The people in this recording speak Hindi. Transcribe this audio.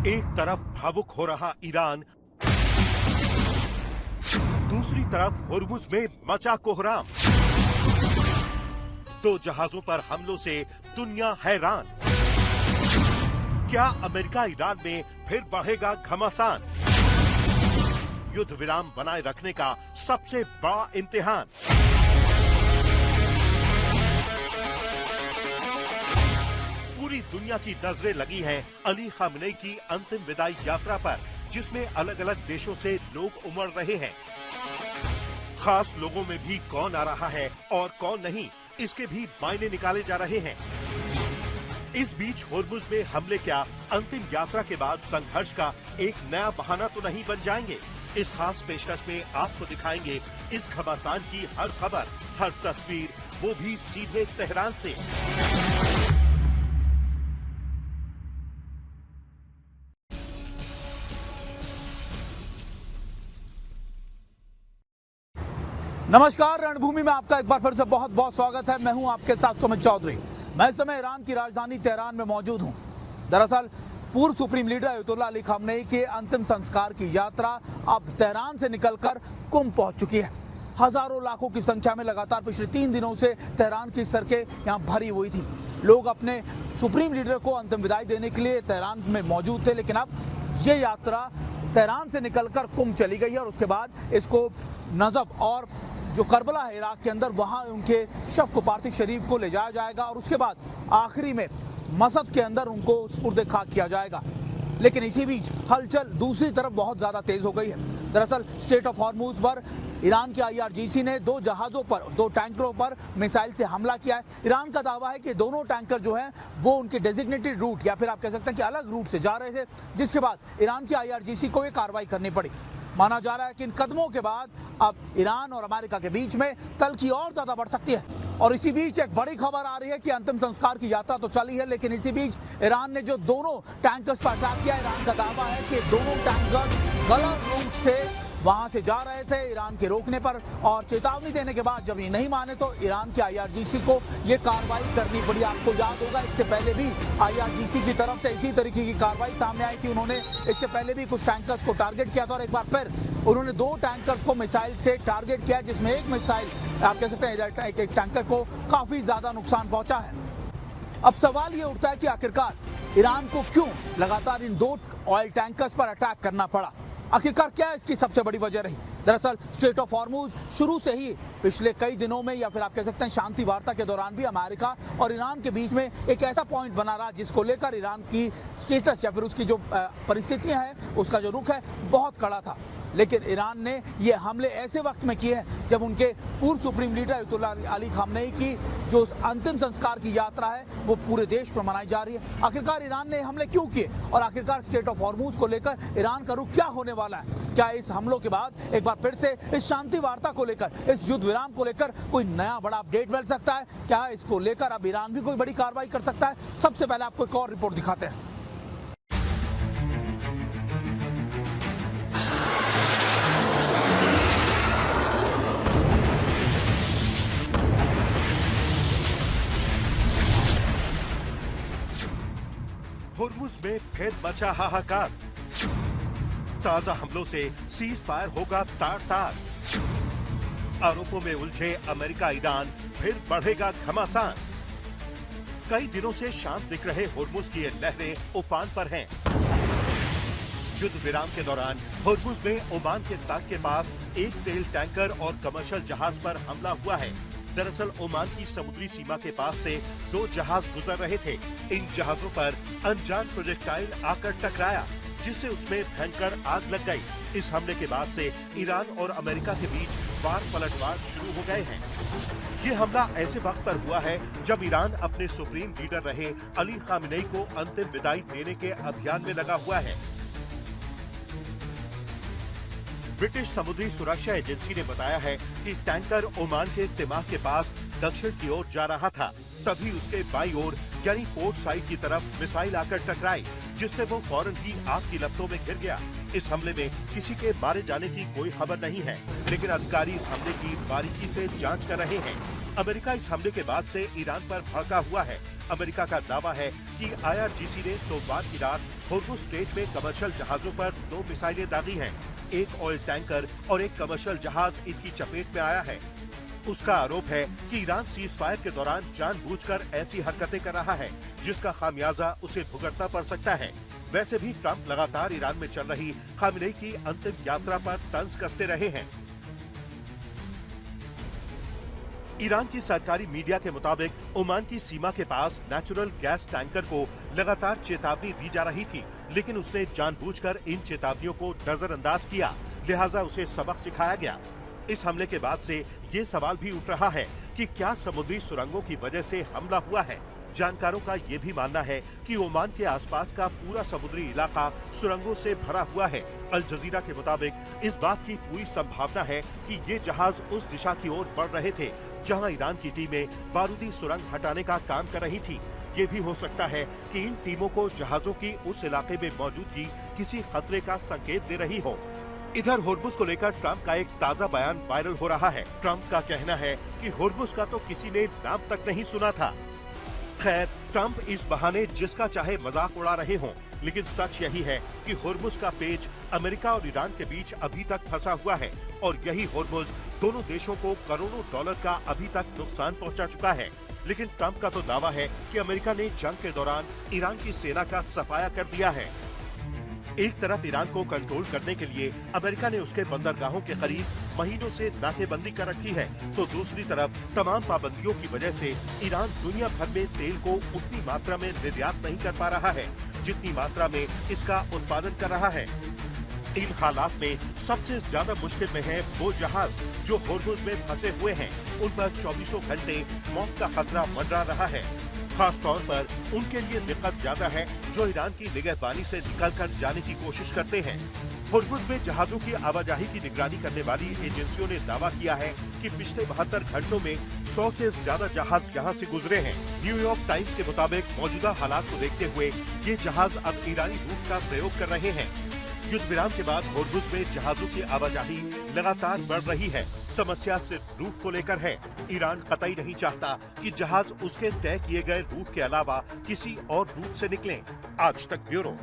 एक तरफ भावुक हो रहा ईरान, दूसरी तरफ होर्मुज में मचा कोहराम। दो जहाजों पर हमलों से दुनिया हैरान। क्या अमेरिका ईरान में फिर बढ़ेगा घमासान? युद्ध विराम बनाए रखने का सबसे बड़ा इम्तिहान। पूरी दुनिया की नजरें लगी हैं अली खामेनी की अंतिम विदाई यात्रा पर, जिसमें अलग अलग देशों से लोग उमड़ रहे हैं। खास लोगों में भी कौन आ रहा है और कौन नहीं, इसके भी मायने निकाले जा रहे हैं। इस बीच होर्मुज में हमले क्या अंतिम यात्रा के बाद संघर्ष का एक नया बहाना तो नहीं बन जाएंगे? इस खास पेशकश में आपको दिखाएंगे इस घमासान की हर खबर, हर तस्वीर, वो भी सीधे तेहरान से। नमस्कार, रणभूमि में आपका एक बार फिर से बहुत बहुत स्वागत है। मैं हूं आपके साथ सुमित चौधरी। मैं इस समय ईरान की राजधानी तेहरान में मौजूद हूं। दरअसल पूर्व supreme leader Ayatollah Ali Khamenei के अंतिम संस्कार की यात्रा अब तेहरान से निकलकर कुम पहुंच चुकी है। हजारों लाखों की संख्या में लगातार पिछले 3 दिनों से तेहरान की सड़कें यहां भरी हुई थी। लोग अपने सुप्रीम लीडर को अंतिम विदाई देने के लिए तेहरान में मौजूद थे, लेकिन अब ये यात्रा तेहरान से निकलकर कुम चली गई है और उसके बाद इसको नजफ और जो करबला है इराक के अंदर, वहां उनके शव को पार्थिव शरीफ को ले जाया जाएगा और उसके बाद आखिरी में मसद के अंदर उनको सुपुर्द खाक किया जाएगा। लेकिन इसी बीच हलचल दूसरी तरफ बहुत ज्यादा तेज हो गई है। दरअसल स्ट्रेट ऑफ हॉर्मुज पर ईरान के IRGC ने 2 जहाजों पर, 2 टैंकरों पर मिसाइल से हमला किया है। ईरान का दावा है कि दोनों टैंकर जो हैं वो उनके डेजिग्नेटेड रूट या फिर आप कह सकते हैं कि अलग रूट से जा रहे थे, जिसके बाद ईरान की IRGC को ये कार्रवाई करनी पड़ी। माना जा रहा है कि इन कदमों के बाद अब ईरान और अमेरिका के बीच में तल्खी और ज्यादा बढ़ सकती है। और इसी बीच एक बड़ी खबर आ रही है कि अंतिम संस्कार की यात्रा तो चली है, लेकिन इसी बीच ईरान ने जो दोनों टैंकर्स पर अटैक किया, ईरान का दावा है कि दोनों टैंकर गलत रूट से वहां से जा रहे थे। ईरान के रोकने पर और चेतावनी देने के बाद जब ये नहीं माने तो ईरान के IRGC को ये कार्रवाई करनी पड़ी। आपको याद होगा इससे पहले भी IRGC की तरफ से इसी तरीके की कार्रवाई सामने आई थी। उन्होंने इससे पहले भी कुछ टैंकर्स को टारगेट किया था और एक बार फिर उन्होंने 2 टैंकर्स को मिसाइल से टारगेट किया, जिसमें एक मिसाइल आप कह सकते हैं एक टैंकर को काफी ज्यादा नुकसान पहुंचा है। अब सवाल ये उठता है कि आखिरकार ईरान को क्यों लगातार इन 2 ऑयल टैंकर्स पर अटैक करना पड़ा? आखिरकार क्या इसकी सबसे बड़ी वजह रही? दरअसल स्ट्रेट ऑफ हॉर्मुज शुरू से ही पिछले कई दिनों में या फिर आप कह सकते हैं शांति वार्ता के दौरान भी अमेरिका और ईरान के बीच में एक ऐसा पॉइंट बना रहा जिसको लेकर ईरान की स्टेटस या फिर उसकी जो परिस्थितियां हैं, उसका जो रुख है बहुत कड़ा था। लेकिन ईरान ने ये हमले ऐसे वक्त में किए हैं जब उनके पूर्व supreme leader Ayatollah Ali Khamenei की जो अंतिम संस्कार की यात्रा है वो पूरे देश पर मनाई जा रही है। आखिरकार ईरान ने हमले क्यों किए और आखिरकार स्ट्रेट ऑफ हॉर्मुज को लेकर ईरान का रुख क्या होने वाला है? क्या इस हमलों के बाद एक बार फिर से इस शांति वार्ता को लेकर, इस युद्ध विराम को लेकर कोई नया बड़ा अपडेट मिल सकता है? क्या इसको लेकर अब ईरान भी कोई बड़ी कार्रवाई कर सकता है? सबसे पहले आपको एक और रिपोर्ट दिखाते हैं। होर्मुज में फिर मचा हाहाकार। ताजा हमलों से सीज फायर होगा तार तार। आरोपों में उलझे अमेरिका ईरान, फिर बढ़ेगा घमासान। कई दिनों से शांत दिख रहे होर्मुज की ये लहरें उफान पर हैं। युद्ध विराम के दौरान होर्मुज में ओमान के तट के पास एक तेल टैंकर और कमर्शियल जहाज पर हमला हुआ है। दरअसल ओमान की समुद्री सीमा के पास से 2 जहाज गुजर रहे थे। इन जहाजों पर अनजान प्रोजेक्टाइल आकर टकराया, जिससे उसमें भयंकर आग लग गई। इस हमले के बाद से ईरान और अमेरिका के बीच वार पलटवार शुरू हो गए हैं। ये हमला ऐसे वक्त पर हुआ है जब ईरान अपने सुप्रीम लीडर रहे अली खामेनी को अंतिम विदाई देने के अभियान में लगा हुआ है। ब्रिटिश समुद्री सुरक्षा एजेंसी ने बताया है कि टैंकर ओमान के तिमाह के पास दक्षिण की ओर जा रहा था, तभी उसके बाईं ओर यानी पोर्ट साइड की तरफ मिसाइल आकर टकराई, जिससे वो फौरन ही आग की लपटों में घिर गया। इस हमले में किसी के मारे जाने की कोई खबर नहीं है, लेकिन अधिकारी इस हमले की बारीकी से जांच कर रहे हैं। अमेरिका इस हमले के बाद से ईरान पर भड़का हुआ है। अमेरिका का दावा है कि IRGC ने सोमवार की रात होर्मुज स्ट्रेट में कमर्शियल जहाजों पर 2 मिसाइलें दागी हैं। एक ऑयल टैंकर और एक कमर्शियल जहाज इसकी चपेट में आया है। उसका आरोप है कि ईरान सीज फायर के दौरान जानबूझकर ऐसी हरकतें कर रहा है, जिसका खामियाजा उसे भुगतना पड़ सकता है। वैसे भी ट्रंप लगातार ईरान में चल रही खामेनेई की अंतिम यात्रा पर तंज कसते रहे हैं। ईरान की सरकारी मीडिया के मुताबिक ओमान की सीमा के पास नेचुरल गैस टैंकर को लगातार चेतावनी दी जा रही थी, लेकिन उसने जानबूझकर इन चेतावनियों को नजरअंदाज किया, लिहाजा उसे सबक सिखाया गया। इस हमले के बाद से ये सवाल भी उठ रहा है कि क्या समुद्री सुरंगों की वजह से हमला हुआ है। जानकारों का ये भी मानना है कि ओमान के आसपास का पूरा समुद्री इलाका सुरंगों से भरा हुआ है। अल जजीरा के मुताबिक इस बात की पूरी संभावना है कि ये जहाज उस दिशा की ओर बढ़ रहे थे जहां ईरान की टीमें बारूदी सुरंग हटाने का काम कर रही थी। ये भी हो सकता है कि इन टीमों को जहाजों की उस इलाके में मौजूदगी किसी खतरे का संकेत दे रही हो। इधर होर्मुज को लेकर ट्रंप का एक ताजा बयान वायरल हो रहा है। ट्रंप का कहना है कि होर्मुज का तो किसी ने नाम तक नहीं सुना था। खैर, ट्रंप इस बहाने जिसका चाहे मजाक उड़ा रहे हों, लेकिन सच यही है कि होर्मुज का पेच अमेरिका और ईरान के बीच अभी तक फंसा हुआ है और यही होर्मुज दोनों देशों को करोड़ों डॉलर का अभी तक नुकसान पहुंचा चुका है। लेकिन ट्रंप का तो दावा है कि अमेरिका ने जंग के दौरान ईरान की सेना का सफाया कर दिया है। एक तरफ ईरान को कंट्रोल करने के लिए अमेरिका ने उसके बंदरगाहों के करीब महीनों से नाकेबंदी कर रखी है, तो दूसरी तरफ तमाम पाबंदियों की वजह से ईरान दुनिया भर में तेल को उतनी मात्रा में निर्यात नहीं कर पा रहा है जितनी मात्रा में इसका उत्पादन कर रहा है। इन हालात में सबसे ज्यादा मुश्किल में है वो जहाज जो होर्मुज में फंसे हुए हैं। उन पर 24 घंटे मौत का खतरा मंडरा रहा है। खास तौर पर उनके लिए दिक्कत ज्यादा है जो ईरान की निगहबानी से निकलकर जाने की कोशिश करते हैं। होर्मुज में जहाजों की आवाजाही की निगरानी करने वाली एजेंसियों ने दावा किया है कि पिछले 72 घंटों में 100 से ज्यादा जहाज यहाँ से गुजरे हैं। न्यूयॉर्क टाइम्स के मुताबिक मौजूदा हालात को देखते हुए ये जहाज अब ईरानी रूट का प्रयोग कर रहे हैं। युद्ध विराम के बाद होर्मुज में जहाजों की आवाजाही लगातार बढ़ रही है। समस्या सिर्फ रूट को लेकर है। ईरान कतई नहीं चाहता कि जहाज उसके तय किए गए रूट के अलावा किसी और रूट से निकलें। आज तक ब्यूरो।